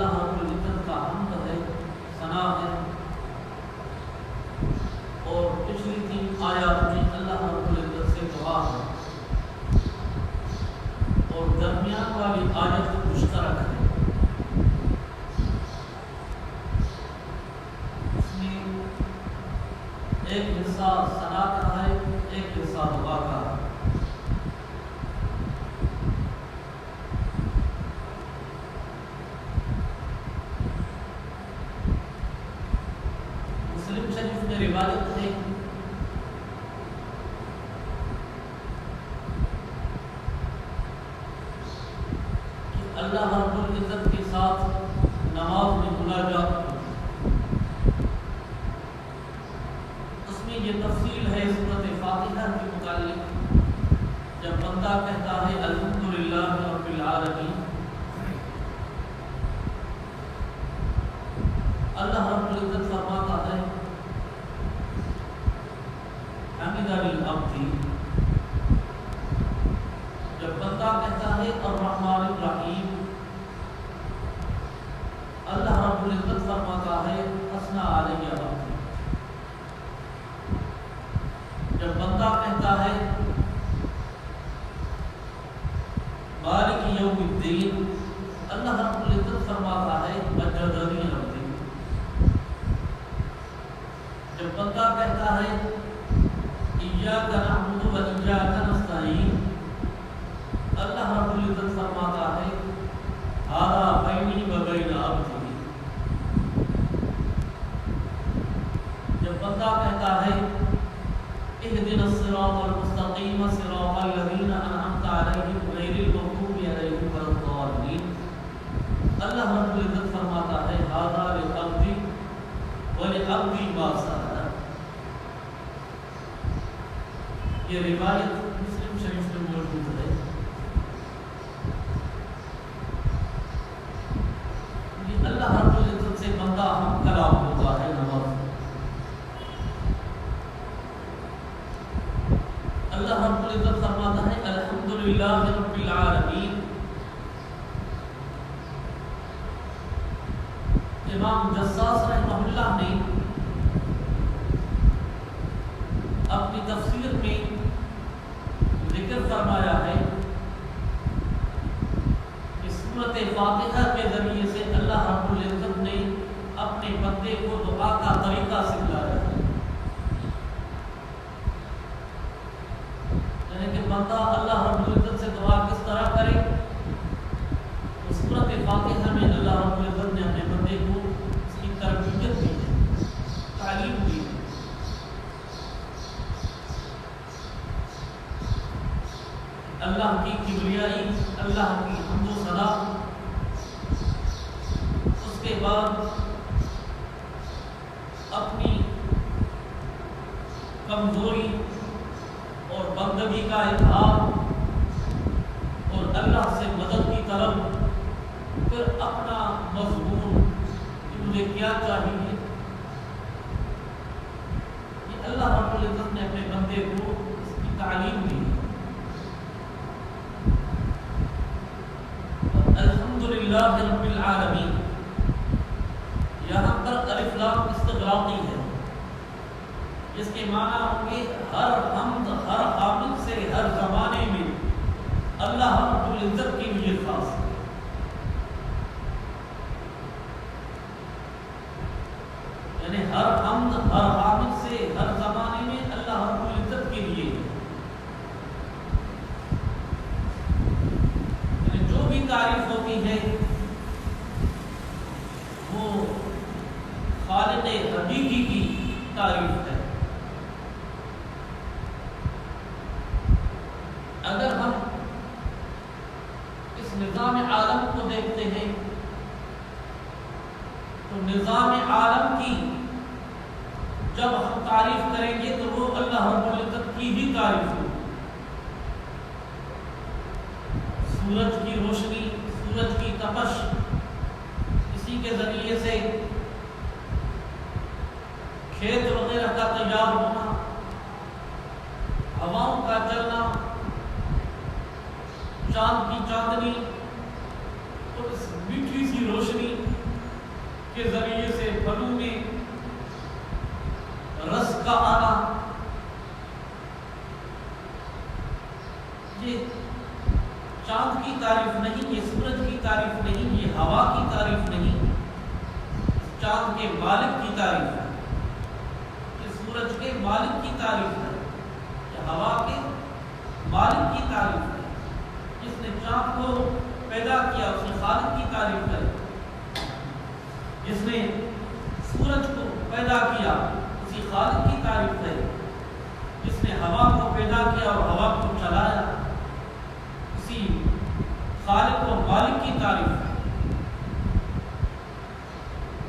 اللہ رب العزت کا حمد ہے، ثنا ہے، اور پچھلی 3 آیات میں اللہ رب العزت سے دعا ہے، اور درمیان والی آیت مشترک ہے۔ اس میں ایک حصہ ثنا کا ہے، ایک حصہ دعا کا ہے۔ مسلم شریف میں روایت ہے کہ اللہ رب العزت کے ساتھ نماز میں مناجات ہوتی ہے۔ اس میں یہ تفصیل ہے سورۃ فاتحہ کے متعلق، جب بندہ کہتا ہے الحمدللہ رب العالمین، اللہ رب العزت فرماتا ہے حمدنی عبدی۔ جب بندہ کہتا ہے الرحمن الرحیم، اللہ رب العزت فرماتا ہے اثنی علی عبدی۔ جب بندہ کہتا ہے مالک یوم الدین، اللہ رب العزت فرماتا ہے مجدنی عبدی۔ جب بندہ کہتا ہے ایاک نعبد و ایاک نستعین، اللہ رب العزت فرماتا ہے ھذا بینی و بین عبدی۔ جب بندہ کہتا ہے اہدنا الصراط المستقیم صراط الذین انعمت علیہم غیر المغضوب علیہم ولا الضالین، اللہ رب العزت فرماتا ہے ھذا لعبدی ولعبدی ما سأل۔ یہ روایت مسلم شریف میں موجود ہے۔ یہ اللہ رب العزت سے بندہ ہم کلام ہوتا ہے نماز میں۔ اللہ رب العزت فرماتا ہے الحمدللہ رب العالمین۔ امام جساس رحمہ اللہ نے اپنی تفسیر میں ذکر فرمایا ہے کہ سورۃ فاتحہ کے ذریعے سے اللہ رب العزت نے اپنے بندے کو دعا کا طریقہ سکھلایا ہے، یعنی کہ بندہ اللہ رب العزت سے دعا کس طرح کرے، تو سورۃ فاتحہ میں اللہ رب العزت نے اپنے بندے کو اس کی تربیت دی ہے، تعلیم دی ہے۔ اللہ کی کبریائی، اللہ کی حمد و ثنا، اس کے بعد اپنی کمزوری اور بندگی کا اظہار اور اللہ سے مدد کی طلب، پھر اپنا مضمون کہ مجھے کیا چاہیے، یہ اللہ رب العزت نے اپنے بندے کو اس کی تعلیم دی۔ الحمدللہ رب العالمین، یہاں پر الف لام استغراقی ہے، جس کے معنی ہوں گے ہر حمد ہر حامد سے ہر زمانے میں اللہ رب العزت کے لیے خاص ہے۔ یعنی ہر حمد ہر حامد سے ہر زمانے میں اللہ رب العزت کے لیے ہے۔ یعنی جو بھی تعریف ہوتی ہے وہ خالق حقیقی کی تعریف ہے۔ اگر ہم اس نظام عالم کو دیکھتے ہیں تو نظام عالم کی جب ہم تعریف کریں گے تو وہ اللہ رب العزت کی ہی تعریف ہوگی۔ سورج کی روشنی، سورج کی تپش، اسی کے ذریعے سے کھیت وغیرہ کا تیار ہونا، ہواؤں کا چلنا، چاند کی چاندنی اور اس میٹھی سی روشنی، کے ذریعے سے پھلوں میں رس کا آنا، یہ چاند کی تعریف نہیں، یہ سورج کی تعریف نہیں، یہ ہوا کی تعریف نہیں، چاند کے مالک کی تعریف ہے، یہ سورج کے مالک کی تعریف ہے، یہ ہوا کے مالک کی تعریف ہے، جس نے چاند کو پیدا کیا اس نے خالق کی تعریف ہے، جس نے سورج کو پیدا کیا اسی خالق کی تعریف ہے، جس نے ہوا کو پیدا کیا اور ہوا کو چلایا اسی خالق و مالک کی تعریف ہے۔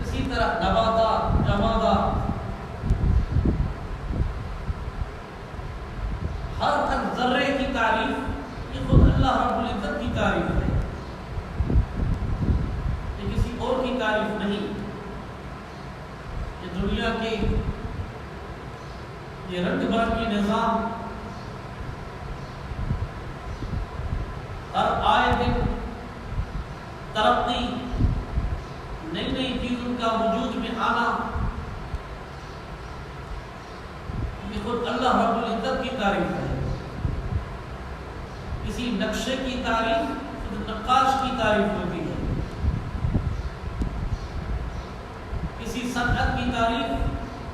اسی طرح نباتات، جمادات، ہر ذرے کی تعریف یہ خود اللہ رب العزت کی تعریف ہے، یہ کسی اور کی تعریف نہیں۔ یہ دنیا کے یہ رنگ برنگی نظام ہر آئے دن ترقی، نئی نئی چیزوں کا وجود میں آنا، یہ خود اللہ رب العزت کی تعریف ہے۔ کسی نقشے کی تعریف خود نقاش کی تعریف ہوتی ہے، کسی صنعت کی تعریف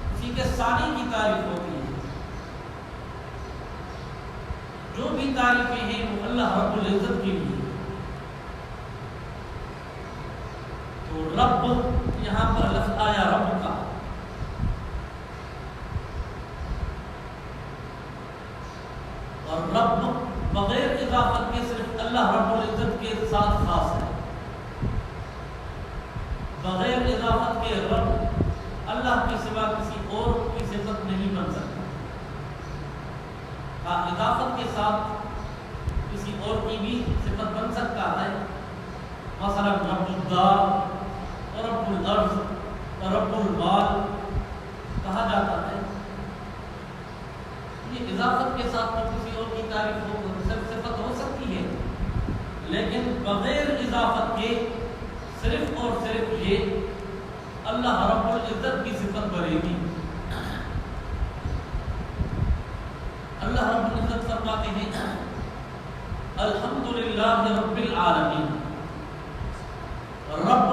کسی کے صانع کی تعریف ہوتی ہے۔ جو بھی تعریفیں ہیں وہ اللہ رب العزت کے لیے۔ تو رب یہاں پر لفظ آیا رب کا، اور رب بغیر اضافت کے صرف اللہ رب العزت کے ساتھ خاص ہے۔ بغیر اضافت کے رب اللہ کے سوا کسی اور کی صفت نہیں بن سکتا۔ ہاں، اضافت کے ساتھ کسی اور کی بھی صفت بن سکتا ہے، مثلا رب الدار، رب الارض، رب المال کہا جاتا ہے۔ یہ اضافت کے ساتھ تو کسی اور کی تعریف ہو صفت ہو سکتی ہے، لیکن بغیر اضافت کے صرف اور صرف یہ اللہ رب العزت کی صفت بنے گی۔ اللہ رب العزت فرماتے ہیں الحمدللہ رب العالمین۔ رب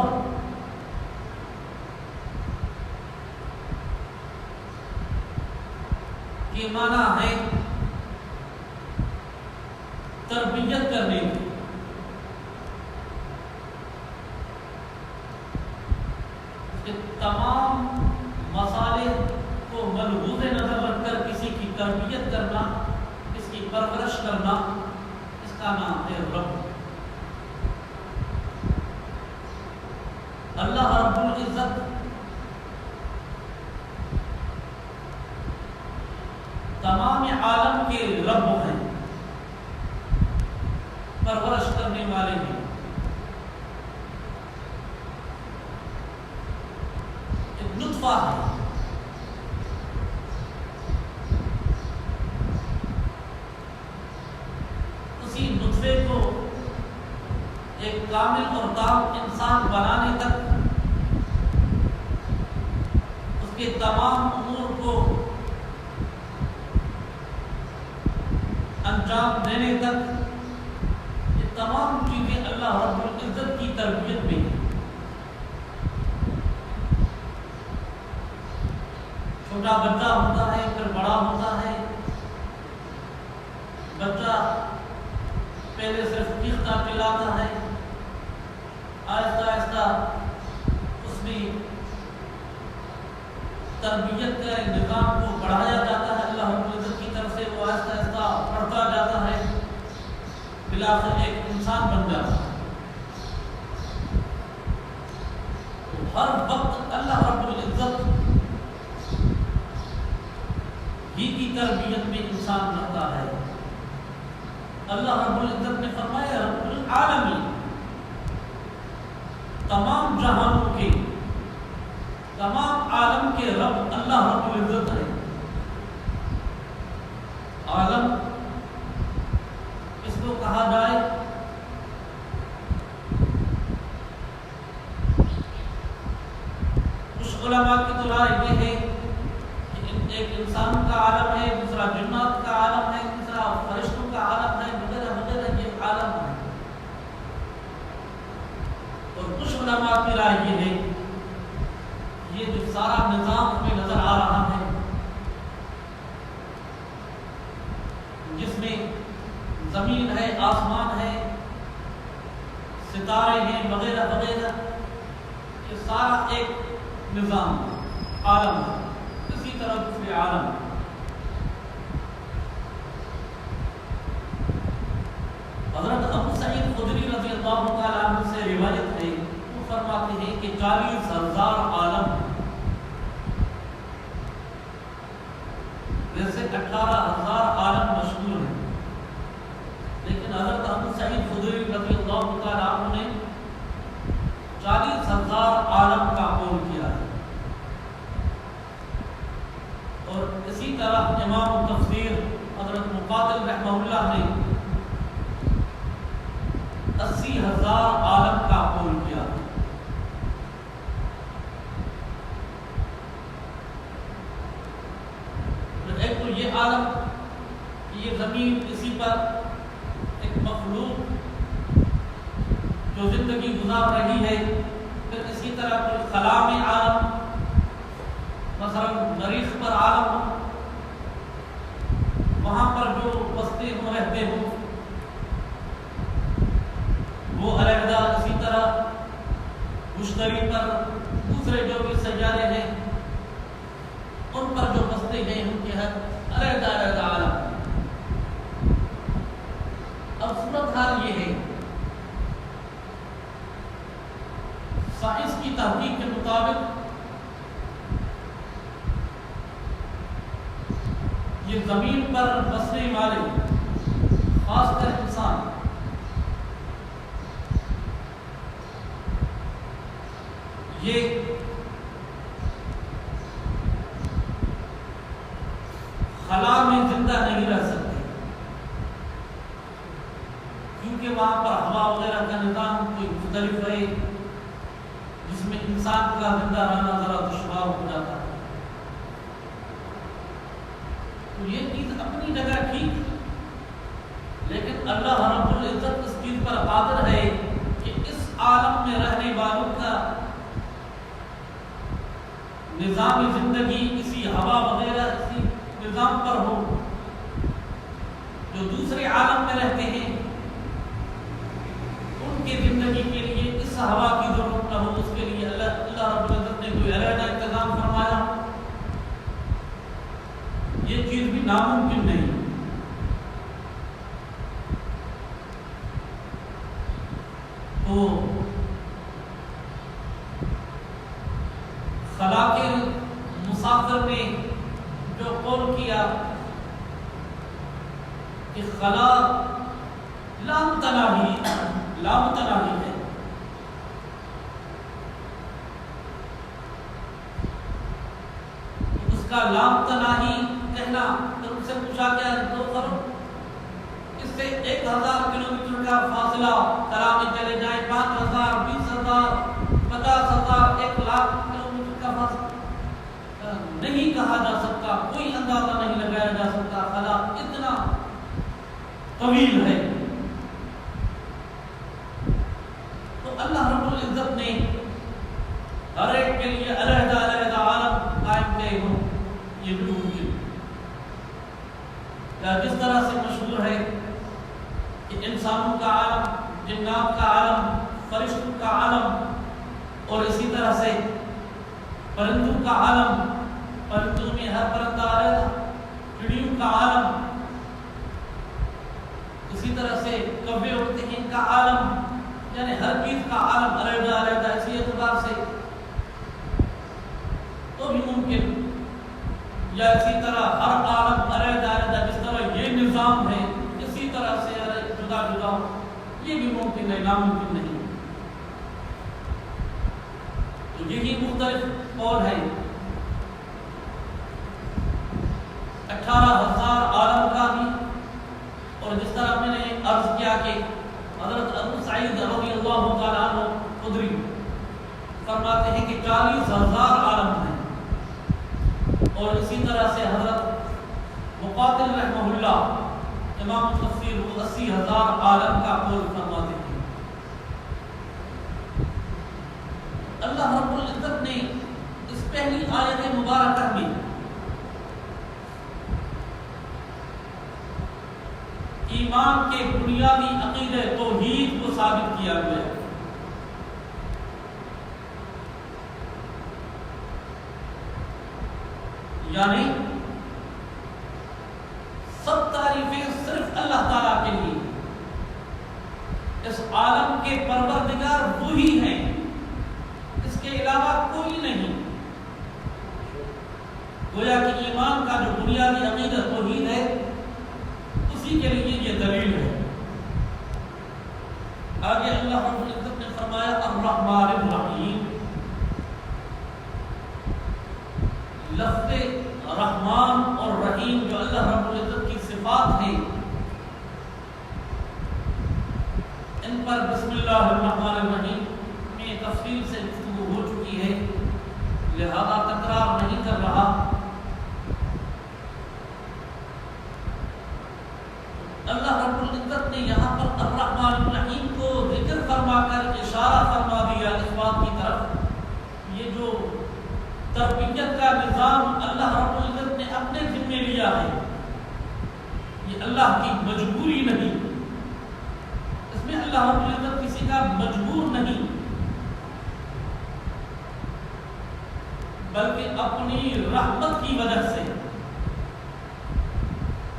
کی معنی ہے تربیت کرنے کی، کہ تمام مصالح کو ملحوظ نظر رکھ کر کسی کی تربیت کرنا، اس کی پرورش کرنا، اس کا نام ہے رب۔ اللہ رب العزت تمام عالم کے رب ہیں، پرورش کرنے والے ہیں۔ ایک نطفہ ہے، اسی نطفے کو ایک کامل اور تام انسان بنانے تک، اس کے تمام امور کو انجام دینے تک، یہ تمام چیزیں اللہ رب العزت کی تربیت میں ہیں۔ چھوٹا بچہ ہوتا ہے، پھر بڑا ہوتا ہے۔ بچہ پہلے صرف چیختا چلاتا ہے، آہستہ آہستہ اس میں تربیت کا نظام کو بڑھایا جاتا ہے اللہ رب العزت کی طرف سے، وہ آہستہ آہستہ بڑھتا جاتا ہے، بالآخر ایک انسان بن جاتا ہے۔ تو ہر وقت اللہ رب العزت ہی کی تربیت میں انسان رہتا ہے۔ اللہ رب العزت نے فرمایا رب العالمین، تمام جہانوں کے، تمام عالم کے رب اللہ رب العزت ہے۔ عالم اس کو کہا جائے کچھ علماء کی تو رائے یہ ہے کہ ایک انسان کا عالم ہے، دوسرا جنات کا عالم ہے، تیسرا فرشتوں کا عالم ہے، وغیرہ وغیرہ، یہ عالم ہے۔ اور کچھ علماء کی رائے یہ ہے یہ جو سارا نظام ہمیں نظر آ رہا ہے، جس میں زمین ہے، آسمان ہے، ستارے ہیں، وغیرہ وغیرہ، یہ سارا ایک نظام عالم ہے، اسی طرح دوسرے عالم ہے۔ حضرت ابو سعید خدری رضی اللہ تعالیٰ عنہ سے روایت ہے، وہ فرماتے ہیں کہ 40,000 عالم ہیں، ویسے 18,000 عالم مشہور ہیں، لیکن حضرت ابو سعید خدری رضی اللہ تعالیٰ عنہ نے 40,000 عالم کا قول کیا ہے۔ اور اسی طرح امام التفسیر حضرت مقاتل رحمہ اللہ نے 80,000 عالم کا قول کیا ہے۔ ایک تو یہ عالم، یہ زمین، اسی پر ایک مخلوق جو زندگی گزار رہی ہے، پھر اسی طرح کوئی خلا میں عالم، مثلا مریخ پر عالم، وہاں پر جو بستے ہوں، رہتے ہوں، وہ علیحدہ، اسی طرح مشتری پر دوسرے جو بھی سیارے ہیں ان پر جو بستے ہیں ان کے علیحدہ علیحدہ عالم۔ اب صورت حال یہ ہے، سائنس کی تحقیق کے مطابق یہ زمین پر بسنے والے، خاص کر انسان، یہ خلا میں زندہ نہیں رہ سکتے، کیونکہ وہاں پر ہوا وغیرہ کا نظام کوئی مختلف ہے، جس میں انسان کا زندہ رہنا ذرا دشوار ہو جاتا ہے۔ تو یہ چیز اپنی جگہ ٹھیک، لیکن اللہ رب العزت اس چیز پر قادر ہے کہ اس عالم میں رہنے والوں کا نظام زندگی اسی ہوا وغیرہ، اسی نظام پر ہو۔ جو دوسرے عالم میں رہتے ہیں ان کی زندگی کے لیے اس ہوا کی ضرورت نہ ہو، اس کے لیے اللہ رب العزت نے کوئی علیحدہ انتظام فرمایا، یہ چیز بھی ناممکن نہیں۔ تو خلا کے مسافر نے جو قول کیا کہ خلا لامتناہی ہے، اس کا لامتناہی کہنا، جب ان سے پوچھا گیا تو کرو اس سے 1,000 کلومیٹر کا فاصلہ خلا میں چلے جائے، 5,000، 20,000، 50,000، 1,00,000 کلومیٹر کا فاصلہ نہیں کہا جا سکتا، کوئی اندازہ نہیں لگایا جا سکتا، خلا اتنا طویل ہے۔ تو اللہ رب العزت نے ہر ایک کے لیے علیحدہ علیحدہ عالم قائم کیے ہوں، یہ بھی ممکن ہے۔ جس طرح سے مشہور ہے کہ انسانوں کا عالم، جنات کا عالم، فرشتوں کا عالم، اور اسی طرح سے پرندوں کا عالم، پرندوں میں ہر پرندہ علیحدہ، چڑیوں کا عالم، اسی طرح سے کوے اڑتے ہیں ان کا عالم، یعنی ہر چیز کا عالم علیحدہ علیحدہ، اسی اعتبار سے تو بھی ممکن، یا اسی طرح ہر عالم علیحدہ علیحدہ، جس طرح یہ نظام ہے اسی طرح سے جدا جدا، یہ بھی ممکن ہے، ناممکن نہیں۔ تو یہی مختلف قول ہے۔ 18,000 عالم کا بھی، اور جس طرح میں نے عرض کیا کہ حضرت ابو سعید رضی اللہ تعالیٰ عنہ خدری فرماتے ہیں کہ 40,000 عالم اور اسی طرح سے حضرت مقاتل رحمہ اللہ امام تفسیر وہ 80,000 عالم کا قول فرماتے ہیں۔ اللہ رب العزت نے اس پہلی آیت مبارکہ میں ایمان کے بنیادی عقیدہ توحید کو ثابت کیا گیا ہے۔ یعنی سب تعریفیں صرف اللہ تعالیٰ کے لیے، اس عالم کے پروردگار وہی ہیں، اس کے علاوہ کوئی نہیں۔ گویا کہ ایمان کا جو بنیادی عقیدہ توحید ہے اسی کے لیے یہ دلیل ہے۔ آگے اللہ رب العزت نے فرمایا الرحمن الرحیم، لفظ رحمان اور رحیم جو اللہ رب العزت کی صفات ہیں، ان پر بسم اللہ الرحمن الرحیم میں تفصیل سے گفتگو ہو چکی ہے، لہذا تکرار نہیں کر رہا۔ اللہ رب العزت نے یہاں پر الرحمن الرحیم کو ذکر فرما کر اشارہ فرما دیا اس بات کی طرف، یہ جو تربیت کا نظام اللہ رب العزت نے اپنے ذمہ لیا ہے، یہ اللہ کی مجبوری نہیں، اس میں اللہ رب العزت کسی کا مجبور نہیں، بلکہ اپنی رحمت کی وجہ سے،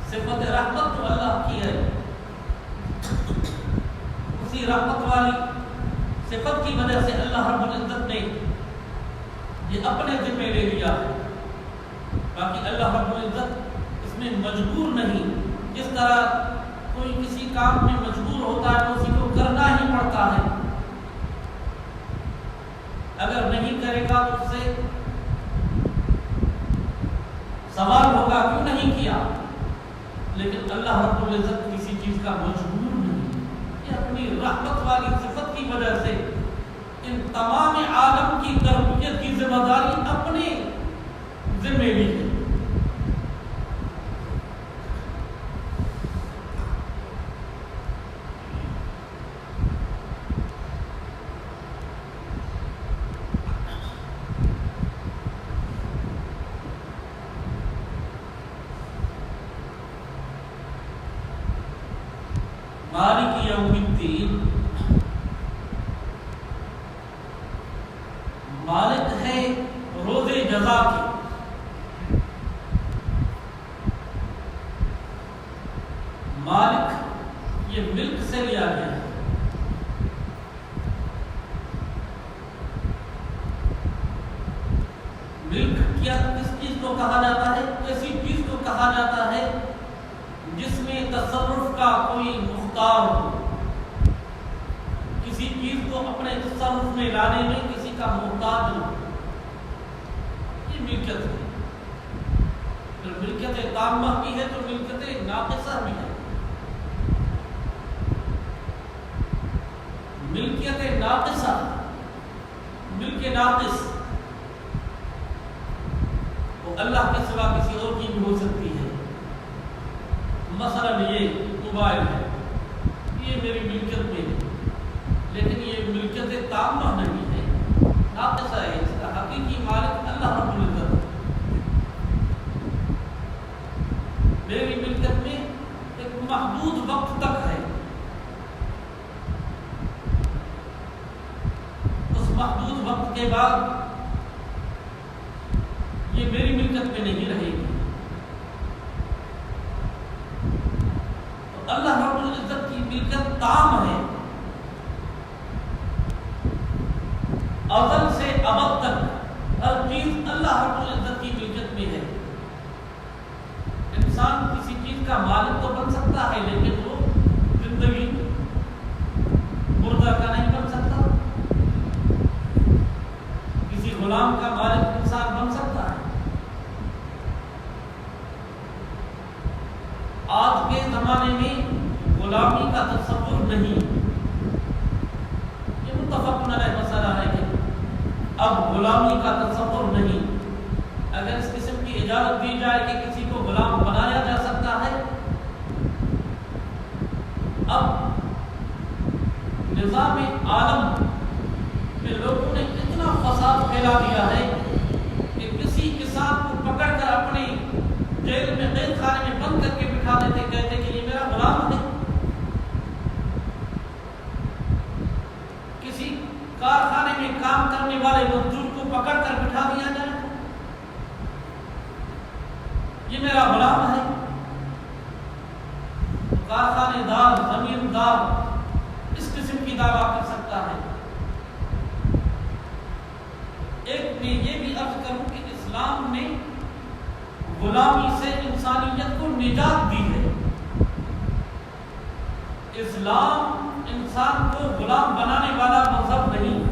صفت رحمت جو اللہ کی ہے، اسی رحمت والی صفت کی وجہ سے اللہ رب العزت نے یہ اپنے ذمہ لے لیا ہے۔ باقی اللہ رب العزت اس میں مجبور نہیں، جس طرح کوئی کسی کام میں مجبور ہوتا ہے تو اسی کو کرنا ہی پڑتا ہے، اگر نہیں کرے گا تو اس سے سوال ہوگا کیوں نہیں کیا، لیکن اللہ رب العزت کسی چیز کا مجبور نہیں، یہ اپنی رحمت والی صفت کی وجہ سے ان تمام عالم کی تربیت کی ذمہ داری اپنے ذمہ لی ہے۔ مالک یوم الدین، مالک ہے روز جزا کی، مالک یہ ملک سے لیا گیا ہے، ملک کیا کس چیز کو کہا جاتا ہے؟ ایسی چیز کو کہا جاتا ہے جس میں تصرف کا کوئی مختار ہو، کسی چیز کو اپنے تصرف میں لانے میں کسی کا محتاج ہو، یہ ملکیت ہے۔ پھر ملکیت تامہ بھی ہے تو ملکیت ناقصہ بھی ہے۔ ملکیت ناقصہ، ملک ناقص وہ اللہ کے سوا کسی اور کی بھی ہو سکتی ہے۔ مثلا یہ موبائل ہے، یہ میری ملکیت میں ہے، لیکن یہ ملکیت تامہ نہیں ہے، ناقصہ ہے، اس کا حقیقی مالک اللہ رب العزت ہے۔ میری ملکیت میں ایک محدود وقت تک ہے، اس محدود وقت کے بعد یہ میری ملکیت میں نہیں رہے گی۔ اللہ رب العزت کی ملکیت تام ہے، ازل سے ابد تک ہر چیز اللہ رب العزت کی ملکیت میں ہے۔ انسان کسی چیز کا مالک تو بن سکتا ہے، لیکن وہ زندگی مردہ کا نہیں بن سکتا، کسی غلام کا مالک انسان بن سکتا ہے۔ آج کے زمانے میں غلامی کا تصور نہیں، یہ متفق علیہ مسئلہ ہے کہ اب غلامی کا تصور نہیں۔ اگر اس قسم کی کی اجازت دی جائے کہ کسی کو غلام بنایا جا سکتا ہے؟ اب نظام عالم میں لوگوں نے اتنا فساد پھیلا دیا ہے کہ کسی کسان کو پکڑ کر اپنے جیل میں قید خانے میں بند کر کے بٹھا دیتے، کہتے کہ یہ میرا غلام ہے۔ کسی کارخانے میں کام کرنے والے مزدور کو پکڑ کر بٹھا دیا جائے، یہ میرا غلام ہے۔ کارخانے دار، زمیندار اس قسم کی دعویٰ کر سکتا ہے۔ ایک میں یہ بھی عرض کروں کہ اسلام نے غلامی سے انسانیت کو نجات دی ہے۔ اسلام انسان کو غلام بنانے والا مذہب نہیں،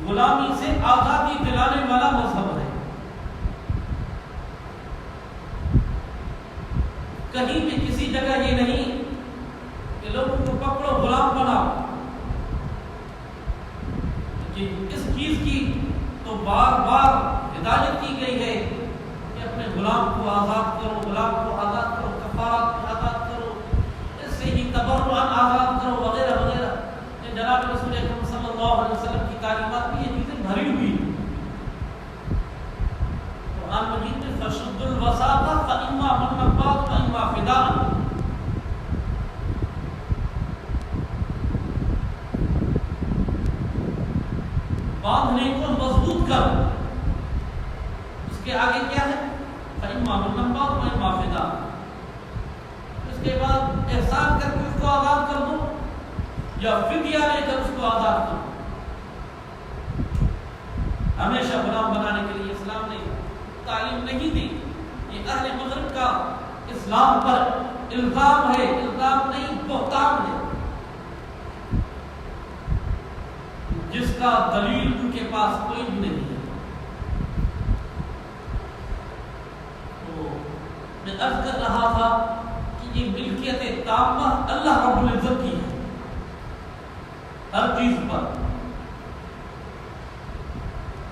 غلامی سے آزادی دلانے والا مذہب ہے۔ کہیں بھی کسی جگہ یہ نہیں کہ لوگوں کو پکڑو غلام بناؤ۔ اس چیز کی تو بار بار ہدایت کی گئی ہے کہ اپنے غلام کو آزاد کرو، غلام کو آزاد کرو، کفارات کو آزاد کرو، اس سے ہی تبرعاً آزاد کرو وغیرہ وغیرہ۔ جناب رسول اکرم صلی اللہ علیہ وسلم کی تعلیمات میں یہ چیزیں بھری ہوئی ہیں۔ قرآن مجید میں فَشُدُّ الْوَثَاقَ فَإِمَّا مَنًّا بَعْدُ وَإِمَّا فِدَاءً، باندھنے کو مضبوط کر۔ اس کے آگے کیا ہے؟ فَإِمَّا مَنًّا بَعْدُ وَإِمَّا فِدَاءً۔ اس کے بعد احسان کر کے اس کو آزاد کر دو یا فدیہ لے کر اس کو آزاد کرو۔ ہمیشہ غلام بنانے کے لیے اسلام نے تعلیم نہیں دی۔ یہ اہل مغرب کا اسلام پر الزام ہے، الزام نہیں بہتان ہے، جس کا دلیل ان کے پاس کوئی بھی نہیں ہے۔ تو میں عرض کر رہا تھا کہ یہ ملکیت تامہ اللہ رب العزت کی ہے ہر چیز پر۔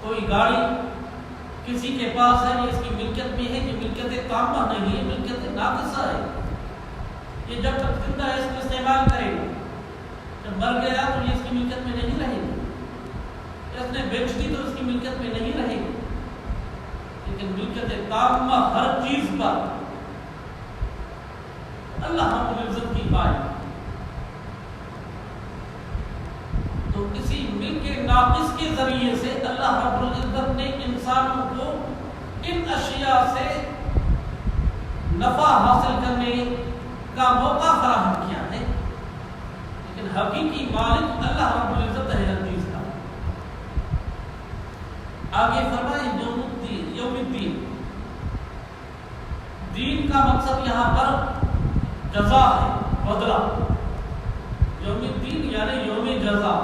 کوئی گاڑی کسی کے پاس ہے، یہ اس کی ملکیت میں ہے، یہ ملکیت تامہ نہیں ہے، ملکیت ناقصہ ہے۔ یہ جب تک زندہ ہے اس کو استعمال کرے گا، جب مر گیا تو یہ اس کی ملکیت میں نہیں رہے گی، اس نے بیچ دی تو اس کی ملکیت میں نہیں رہے گی۔ لیکن ملکیت تامہ ہر چیز پر اللہ رب العزت کی پائے۔ تو اسی ملک ناقص کے ذریعے سے اللہ رب العزت نے انسانوں کو ان اشیاء سے نفع حاصل کرنے کا موقع فراہم کیا ہے، لیکن حقیقی مالک اللہ رب العزت ہے ہر چیز کا۔ آگے فرمائیں یوم الدین، دین کا مقصد یہاں پر جزا ہے، بدلہ۔ یوم الدین یعنی یوم جزا۔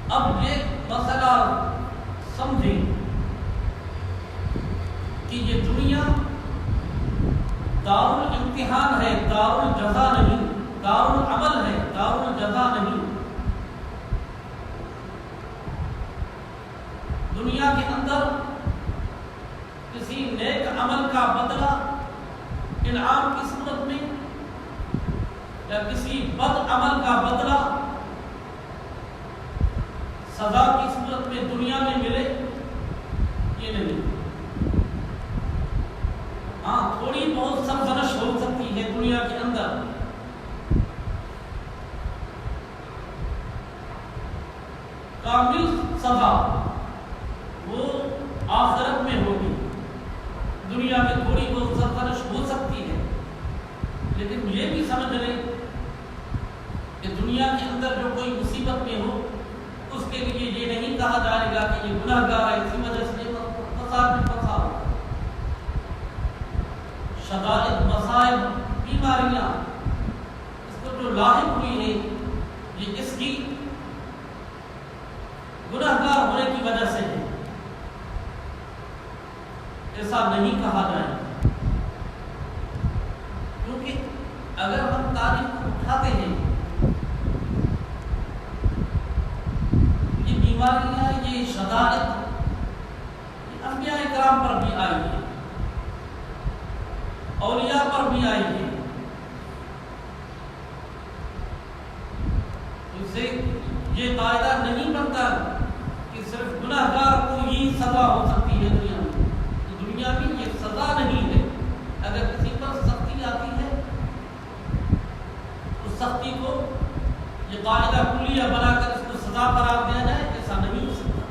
اب یہ مسئلہ سمجھیں کہ یہ دنیا دار الامتحان ہے، دار الجزا نہیں، دار العمل ہے، دار الجزا نہیں۔ دنیا کے اندر کسی نیک عمل کا بدلہ انعام کی صورت میں یا کسی بد عمل کا بدلہ سزا کی صورت میں دنیا میں ملے، یہ نہیں۔ ہاں تھوڑی بہت سرزنش ہو سکتی ہے دنیا کے اندر، کامل سزا وہ آخرت میں ہوگی۔ دنیا میں تھوڑی بہت سرزنش ہو سکتی ہے، لیکن یہ بھی سمجھ لیں کہ دنیا کے اندر جو کوئی مصیبت میں ہو اس کے لیے یہ نہیں کہا جائے گا کہ یہ گناہ گار ہے، اسی وجہ سے فساد میں پھنسا ہو۔ شدائد، مصائب، بیماریاں اس کو جو لاحق ہوئی ہے یہ اس کی گناہ گار ہونے کی وجہ سے ہے، ایسا نہیں کہا جائے۔ کیونکہ اگر ہم تاریخ کو اٹھاتے ہیں بیماریاں، یہ شدائد انبیاء کرام پر بھی آئی ہے، اولیاء پر بھی آئی ہے۔ اس سے یہ قاعدہ نہیں بنتا کہ صرف گناہ گار کو ہی سزا ہو سکتی ہے دنیا میں، تو دنیا میں یہ سزا نہیں ہے۔ اگر کسی پر سختی آتی ہے اس سختی کو یہ قاعدہ کلیہ بنا کر اس کو سزا قرار دیا جائے، ایسا نہیں ہو سکتا۔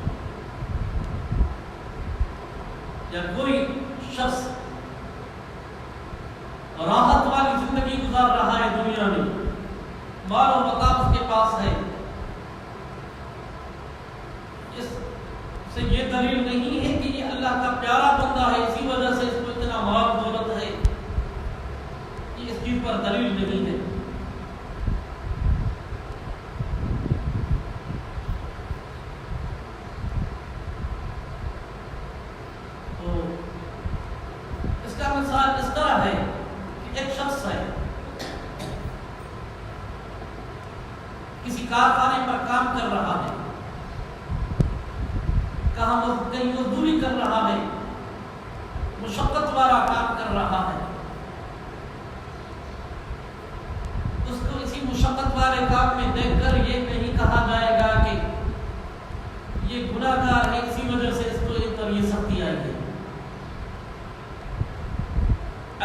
جب کوئی شخص راحت والی زندگی گزار رہا ہے دنیا میں، مال و متاع اس کے پاس ہے، اس سے یہ دلیل نہیں ہے کہ یہ اللہ کا پیارا بندہ ہے، اسی وجہ سے اس کو اتنا مال دولت ہے، یہ اس چیز پر دلیل نہیں ہے۔ تو اس کا مثال اس طرح ہے کہ ایک شخص ہے، کسی کارخانے پر کام کر رہا ہے، کہیں مزدوری کر رہا ہے، مشقت والا کام کر رہا ہے، اس کو اسی مشقت والے کام میں دیکھ کر یہ نہیں کہا جائے گا کہ یہ گناہ گار ہے، اسی وجہ سے اس کو پر یہ سختی آئی ہے۔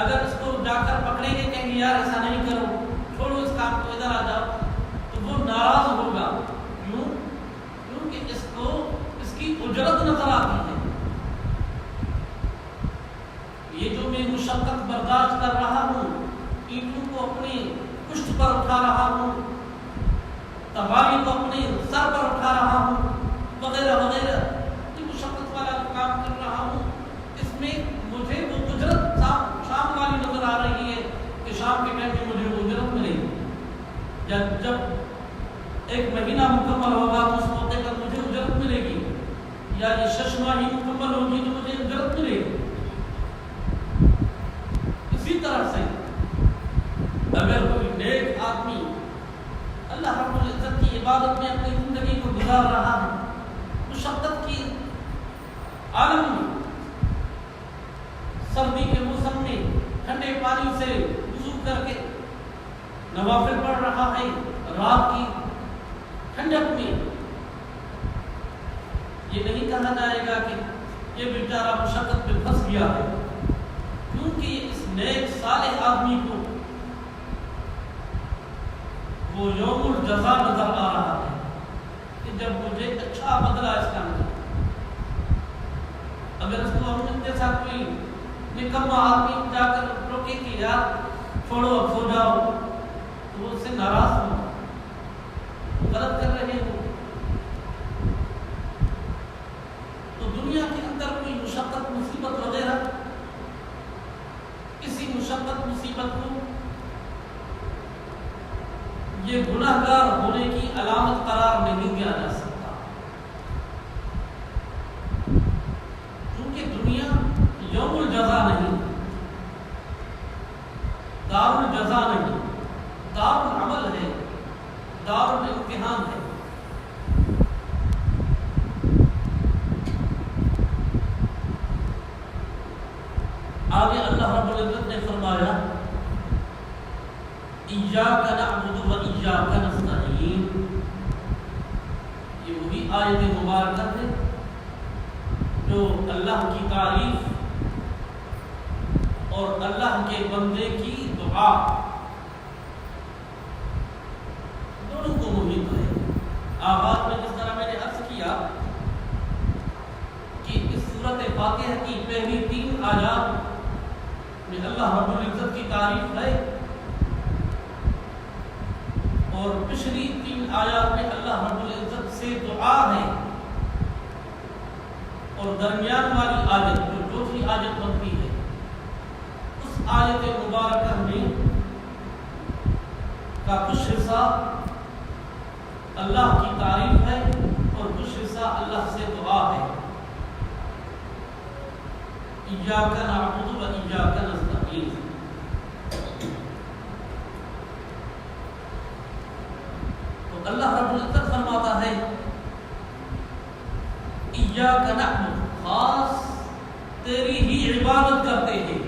اگر اس کو جا کر پکڑیں گے، کہیں گے یار ایسا نہیں کرو، چھوڑو اس کام کو، ادھر آ جاؤ، تو وہ ناراض ہوگا۔ کیوں؟ کیونکہ اس کو اس کی اجرت نظر آتی ہے۔ یہ جو میں مشقت برداشت کر رہا ہوں، اینٹوں کو اپنے پشت پر اٹھا رہا ہوں، توالی کو اپنے سر پر اٹھا رہا ہوں، وغیرہ وغیرہ، یہ مشقت والا کام کر رہا ہوں، اس میں مجھے وہ اجرت شام والی نظر آ رہی ہے کہ شام کے ٹائم میں مجھے وہ اجرت ملے گی۔ جب ایک مہینہ مکمل ہوگا تو اس موقع پر مجھے اجرت ملے گی، یا یہ 6 ماہی مکمل ہوگی تو مجھے اجرت ملے گی۔ اسی طرح سے اگر کوئی نیک آدمی اللہ رب العزت کی عبادت میں اپنی زندگی کو گزار رہا ہے، مشقت کی عالم میں، سردی کے موسم میں ٹھنڈے پانی سے وضو کر کے نوافل پڑھ رہا ہے، رات کی ٹھنڈک میں، یہ نہیں کہا جائے گا کہ یہ بیچارہ مشقت میں پھنس گیا ہے، کیونکہ اس نیک صالح آدمی کو وہ یوم الجزا نظر آ رہا ہے کہ جب مجھے اچھا بدلہ اس کا ملا۔ اگر اس کو ہم جیسا کوئی نکما آدمی جا کر روکے کہ یار چھوڑو اب سو جاؤ، تو وہ اس سے ناراض ہو، غلط کر رہے ہو۔ تو دنیا کے اندر کوئی مشقت مصیبت وغیرہ، کسی مشقت مصیبت کو یہ گناہ گار ہونے کی علامت قرار نہیں دیا جا سکتا، کیونکہ دنیا یوم الجزا نہیں، دار الجزا نہیں، دار العمل ہے، دار الامتحان ہے۔ آگے اللہ رب العزت نے فرمایا ایاک نعبد و ایاک نستعین، یہ وہی آیت مبارکہ ہے جو اللہ کی تعریف اور اللہ کے بندے کی دعا دونوں کو محیط ہے۔ آغاز میں جس طرح میں نے عرض کیا کہ اس سورۃ فاتحہ کی پہلی 3 آیات میں اللہ رب العزت کی تعریف ہے، اور پچھلی 3 آیات میں اللہ رب العزت سے دعا ہے، اور درمیان والی آیت جو چوتھی آیت بنتی ہے، اس آیت مبارکہ میں کا کچھ حصہ اللہ کی تعریف ہے اور کچھ حصہ اللہ سے دعا ہے۔ ایاک نعبد و ایاک نستعین، تو اللہ رب العزت فرماتا ہے ایاک نعبد، خاص تیری ہی عبادت کرتے ہیں،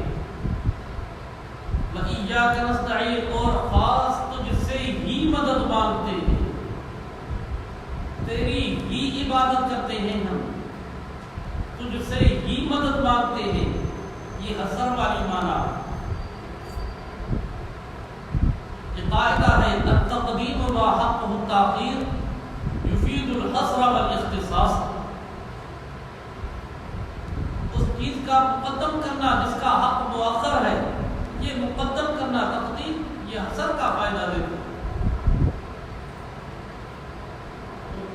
وایاک نستعین، اور خاص تجھ سے ہی مدد مانگتے ہیں، تیری ہی عبادت کرتے ہیں ہم، تجھ سے ہی مدد مانگتے ہیں. یہ حصر والی معنی یہ قاعدہ ہے، التقدیم ما حقہ التاخیر یفید الحصر والاختصاص. اس چیز کا مقدم کرنا جس کا حق مؤخر ہے، یہ مقدم کرنا تقدیم یہ حصر کا فائدہ دیتا ہے.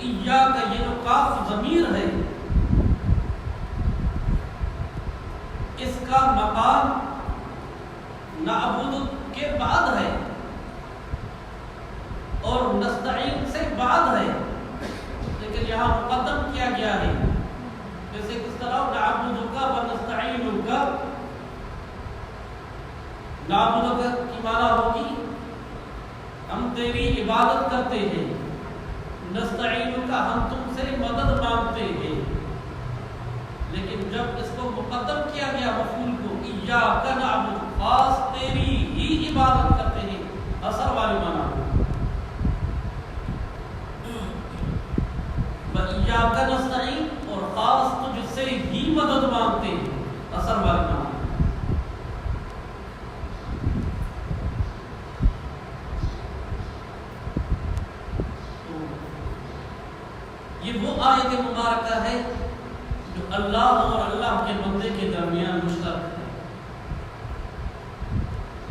ایاک یہ جو کاف ضمیر ہے، اس کا مقام نعبد کے بعد ہے اور نستعین سے بعد ہے، لیکن یہاں مقدم کیا گیا ہے. جیسے کس طرح نعبدک و نستعینک، نعبدک کی معنی ہوگی ہم تیری عبادت کرتے ہیں، نستعینک ہم تم سے مدد مانگتے ہیں. لیکن جب اس کو مقدم کیا گیا مفعول کو، ایاک نعبد، خاص تیری ہی عبادت کرتے ہیں، اثر والی معنی. وایاک نستعین، اور خاص تجھ سے ہی مدد مانگتے ہیں، اثر والی معنی. یہ وہ آیت مبارکہ ہے جو اللہ اور اللہ کے بندے کے درمیان مشترک ہے.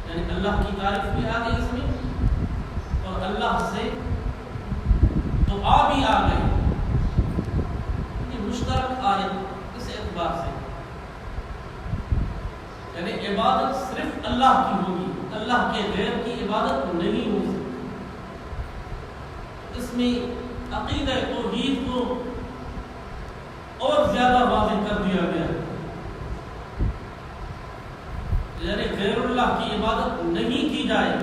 یعنی اللہ کی تعریف بھی آ گئی اس میں، اور اللہ سے دعا بھی آ گئی. یہ مشترک آیت اس اعتبار سے، یعنی عبادت صرف اللہ کی ہوگی، اللہ کے غیر کی عبادت نہیں ہو سکتی. اس میں عقیدہ توحید کو اور زیادہ واضح کر دیا گیا ہے. یعنی غیر اللہ کی عبادت نہیں کی جائے،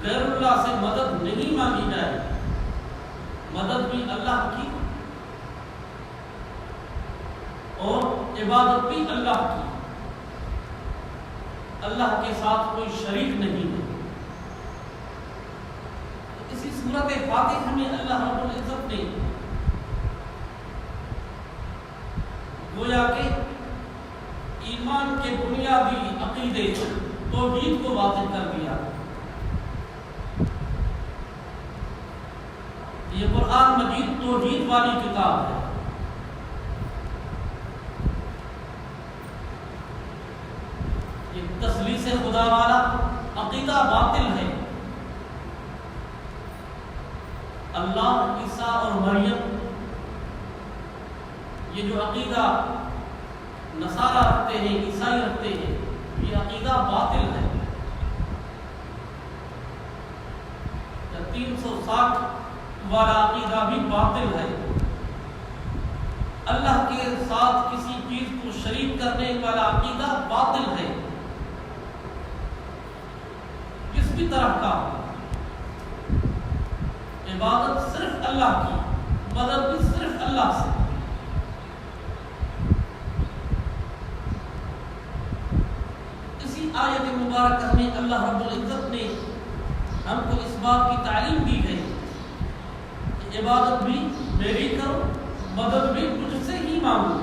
غیر اللہ سے مدد نہیں مانگی جائے، مدد بھی اللہ کی اور عبادت بھی اللہ کی. اللہ کے ساتھ کوئی شریک نہیں ہے. اسی صورت فاتحہ میں اللہ رب العزت نے گویا کہ ایمان کے بنیادی عقیدے توحید کو واضح کر دیا. یہ قرآن مجید توحید والی کتاب ہے. یہ تثلیث خدا والا عقیدہ باطل ہے. اللہ، عیسیٰ اور مریم، یہ جو عقیدہ نصارہ رکھتے ہیں، عیسائی رکھتے ہیں، یہ عقیدہ باطل ہے. 360 والا عقیدہ بھی باطل ہے. اللہ کے ساتھ کسی چیز کو شریک کرنے والا عقیدہ باطل ہے. کس بھی طرح کا عبادت صرف اللہ کی، مدد بھی صرف اللہ سے. اسی آیت مبارکہ میں اللہ رب العزت نے ہم کو اس بات کی تعلیم دی ہے کہ عبادت بھی میری کرو، مدد بھی مجھ سے ہی مانگو.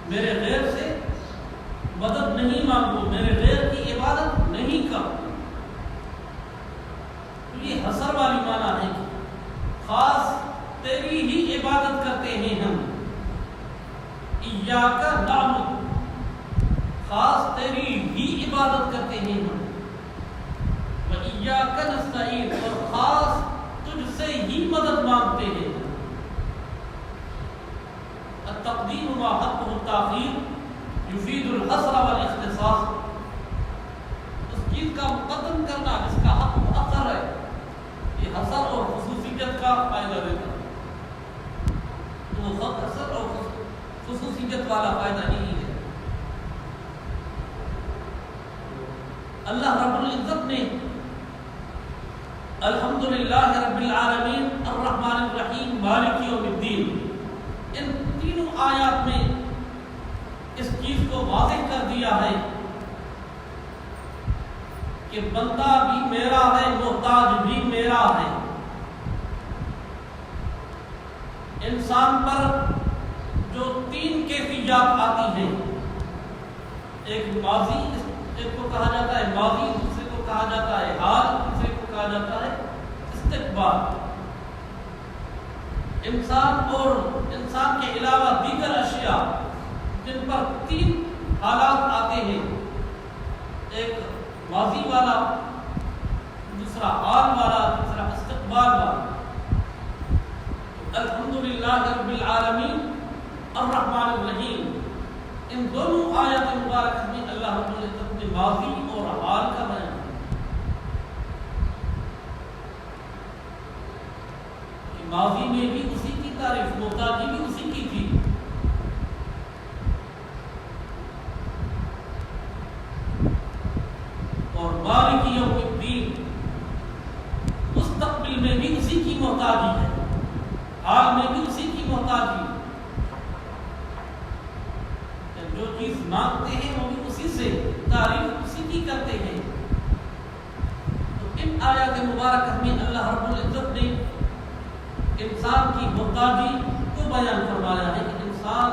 میرے غیر سے مدد نہیں مانگو، میرے غیر کی عبادت نہیں کرو. یہ حصر والی معنی ہے کہ خاص تیری ہی عبادت کرتے ہیں ہم. ایاک نعبد، خاص تیری ہی عبادت کرتے ہیں ہم. وایاک نستعین، اور خاص تجھ سے ہی مدد مانگتے ہیں. التقدیم ما حقہ التاخیر یفید الحصر والاختصاص. اس چیز کا مقدم کرنا جس کا حق مؤخر ہے، یہ حصر اور خصوصیت کا فائدہ دیتا ہے. تو وہ حصر اور خصوصیت والا فائدہ نہیں ہے. اللہ رب العزت نے الحمدللہ رب العالمین الرحمن الرحیم مالک یوم الدین، ان تینوں آیات میں اس چیز کو واضح کر دیا ہے کہ بندہ بھی میرا ہے، محتاج بھی میرا ہے۔ انسان پر جو تین کیفیات آتی ہیں، ایک ماضی، ایک کو کہا جاتا ہے ماضی، دوسرے کو کہا جاتا ہے حال، تیسرے کو کہا جاتا ہے استقبال۔ انسان اور انسان کے علاوہ دیگر اشیاء جن پر تین حالات آتے ہیں، ایک ماضی والا، دوسرا حال والا، تیسرا استقبال والا۔ الحمدللہ رب العالمین الرحمن الرحیم، ان دونوں آیات مبارکہ میں اللہ رب العزت نے ماضی اور حال کا بیان کیا۔ ماضی میں بھی اسی کی تعریف، محتاجی بھی اسی کی تھی۔ اور مالک یوم الدین، مستقبل میں بھی اسی کی محتاجی ہے، حال میں بھی اسی کی محتاجی۔ جو چیز مانگتے ہیں وہ بھی اسی سے، تعریف اسی کی کرتے ہیں۔ تو ان آیات مبارکہ میں اللہ رب العزت نے انسان کی محتاجی کو بیان فرمایا ہے کہ انسان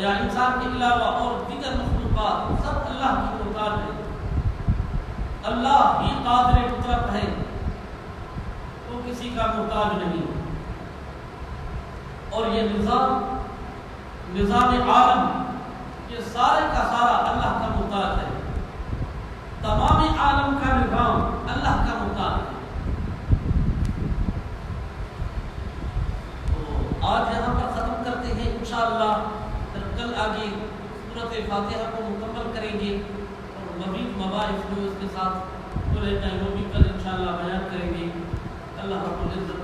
یا انسان کے علاوہ اور دیگر مخلوقات سب اللہ کی محتاج ہیں۔ اللہ ہی قادر قدرت ہے، وہ کسی کا محتاج نہیں۔ اور یہ نظام عالم، یہ سارے کا سارا اللہ کا محتاج ہے۔ تمام عالم کا نظام اللہ کا محتاج ہے۔ تو آج یہاں پر ختم کرتے ہیں انشاءاللہ، پھر کل آگے سورۃ فاتحہ کو مکمل کریں گے، اور مزید مباحث جو اس کے ساتھ وہ بھی کل انشاءاللہ بیان کریں گے۔ اللہ رب العزت